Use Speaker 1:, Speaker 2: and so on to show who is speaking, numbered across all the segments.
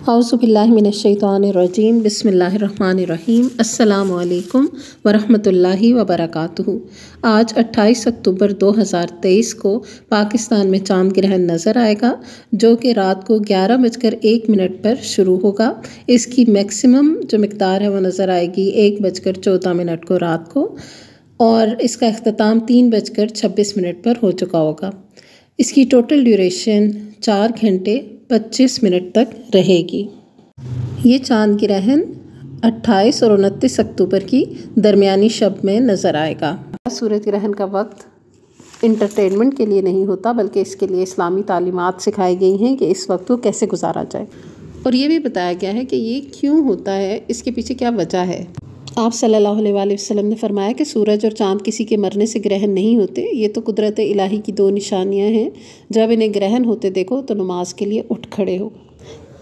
Speaker 1: औज़ुबिल्लाहिमिनश्शैतानिर्रजीम बिस्मिल्लाहिर्रहमानिर्रहीम अस्सलामु अलैकुम वरहमतुल्लाहि वबरकातुहू। आज 28 अक्टूबर 2023 को पाकिस्तान में चांद ग्रहण नज़र आएगा, जो कि रात को 11:01 पर शुरू होगा। इसकी मैक्सिमम जो मिक़दार है वो नज़र आएगी 1:14 को रात को, और इसका अख्ताम 3:26 पर हो चुका होगा। इसकी टोटल ड्यूरेशन 4 घंटे 25 मिनट तक रहेगी। ये चांद ग्रहण 28 और 29 अक्टूबर की दरमियानी शब में नज़र आएगा। सूरज ग्रहण का वक्त इंटरटेनमेंट के लिए नहीं होता, बल्कि इसके लिए इस्लामी तालीमात सिखाई गई हैं कि इस वक्त को कैसे गुजारा जाए, और ये भी बताया गया है कि ये क्यों होता है, इसके पीछे क्या वजह है। आप सल्लल्लाहु अलैहि वसल्लम ने फरमाया कि सूरज और चाँद किसी के मरने से ग्रहण नहीं होते। ये तो कुदरत इलाही की 2 निशानियां हैं। जब इन्हें ग्रहण होते देखो तो नमाज के लिए उठ खड़े हो।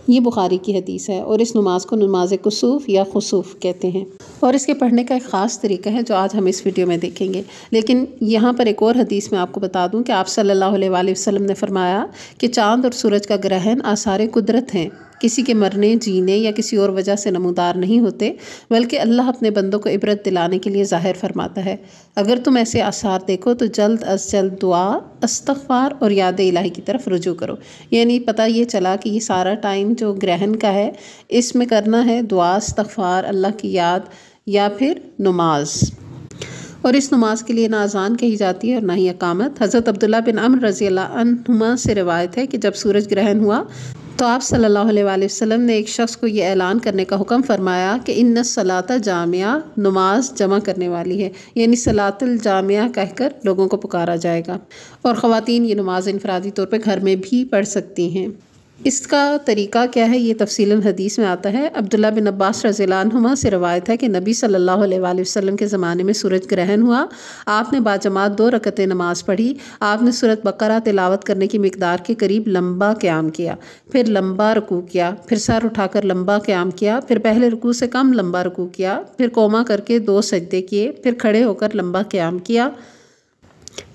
Speaker 1: ये बुखारी की हदीस है, और इस नमाज को नमाज कुसूफ या खुसूफ कहते हैं, और इसके पढ़ने का एक ख़ास तरीका है जो आज हम इस वीडियो में देखेंगे। लेकिन यहाँ पर एक और हदीस में आपको बता दूँ कि आप सल्लल्लाहु अलैहि वसल्लम ने फरमाया कि चाँद और सूरज का ग्रहण आसार कुदरत हैं, किसी के मरने, जीने या किसी और वजह से नमूदार नहीं होते, बल्कि अल्लाह अपने बंदों को इबरत दिलाने के लिए ज़ाहिर फरमाता है। अगर तुम ऐसे आसार देखो तो जल्द अज जल्द दुआ, इस्तग़फ़ार और याद इलाही की तरफ रुजू करो। यानी पता ये चला कि ये सारा टाइम जो ग्रहण का है, इसमें करना है दुआ, इस्तग़फ़ार, अल्लाह की याद या फिर नमाज। और इस नमाज के लिए ना अज़ान कही जाती है और ना ही इकामत। हज़रत अब्दुल्लाह बिन अम्र रज़ियल्लाहु अन्हुमा से रिवायत है कि जब सूरज ग्रहण हुआ तो आप सल्लल्लाहु अलैहि वसल्लम ने एक शख्स को ये ऐलान करने का हुक्म फरमाया कि इन्ना सलाता जामिया, नमाज जमा करने वाली है, यानी सलातुल जामिया कहकर लोगों को पुकारा जाएगा। और ख़वातीन ये नमाज इनफरादी तौर पे घर में भी पढ़ सकती हैं। इसका तरीका क्या है, ये तफसीलन हदीस में आता है। अब्दुल्ला बिन अब्बास रज़ियल्लाहु अन्हुमा से रवायत है कि नबी सल्लल्लाहु अलैहि वसल्लम के ज़माने में सूरज ग्रहण हुआ। आपने बाजमात 2 रकतें नमाज़ पढ़ी। आपने सूरत बकरा तिलावत करने की मिक़दार के करीब लंबा क़याम किया, फिर लंबा रुकू किया, फिर सर उठाकर लंबा क़याम किया, फिर पहले रुकू से कम लंबा रुकू किया, फिर कोमा करके 2 सजदे किए, फिर खड़े होकर लंबा क़याम किया,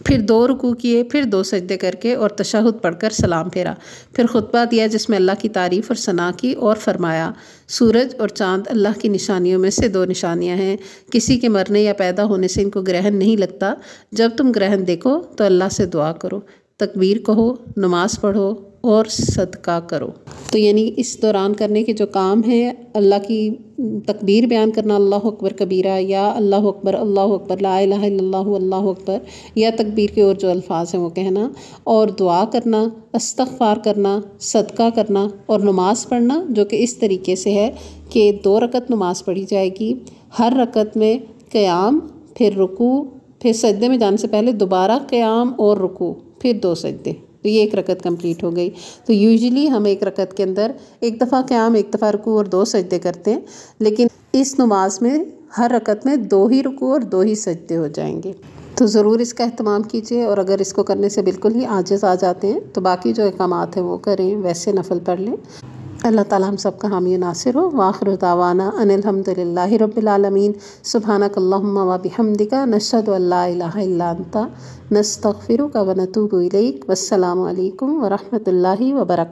Speaker 1: फिर 2 रुकू किए, फिर 2 सजदे करके और तशहुद पढ़कर सलाम फेरा, फिर खुतबा दिया जिसमें अल्लाह की तारीफ़ और सना की, और फरमाया सूरज और चाँद अल्लाह की निशानियों में से 2 निशानियां हैं। किसी के मरने या पैदा होने से इनको ग्रहण नहीं लगता। जब तुम ग्रहण देखो तो अल्लाह से दुआ करो, तकबीर कहो, नमाज पढ़ो और सदका करो। तो यानी इस दौरान करने के जो काम हैं, अल्लाह की तकबीर बयान करना, अल्लाह अकबर कबीरा, या अल्लाह अकबर ला इलाहा इल्लल्लाहु अल्लाहु अकबर, या तकबीर के और जो अल्फाज हैं वो कहना, और दुआ करना, इस्तग़फ़ार करना, सदका करना और नमाज़ पढ़ना, जो कि इस तरीके से है कि 2 रकत नमाज़ पढ़ी जाएगी। हर रकत में क़याम, फिर रुकू, फिर सजदे में जाने से पहले दोबारा क़याम और रुकू, फिर 2 सजदे, तो ये 1 रकत कंप्लीट हो गई। तो यूजुअली हम 1 रकत के अंदर 1 दफ़ा क़याम, 1 दफ़ा रुकू और 2 सजदे करते हैं, लेकिन इस नमाज में हर रकत में 2 ही रुकू और 2 ही सजदे हो जाएंगे। तो ज़रूर इसका एहतमाम कीजिए, और अगर इसको करने से बिल्कुल ही आजिज़ आ जाते हैं तो बाकी जो अहकामात हैं वो करें, वैसे नफल पढ़ लें। अल्लाह ताला हम सब का हामी नासिर हो। वाखिर दावाना अनिल हम्दुलिल्लाहि रब्बिल आलमीन। सुब्हानकल्लाहुम्मा व बिहम्दिका नशहदु अल्ला इलाहा इल्ला अंता नस्तगफिरुका व नतूबु इलैक। वस्सलामु अलैकुम व रहमतुल्लाहि व बरकातुहू।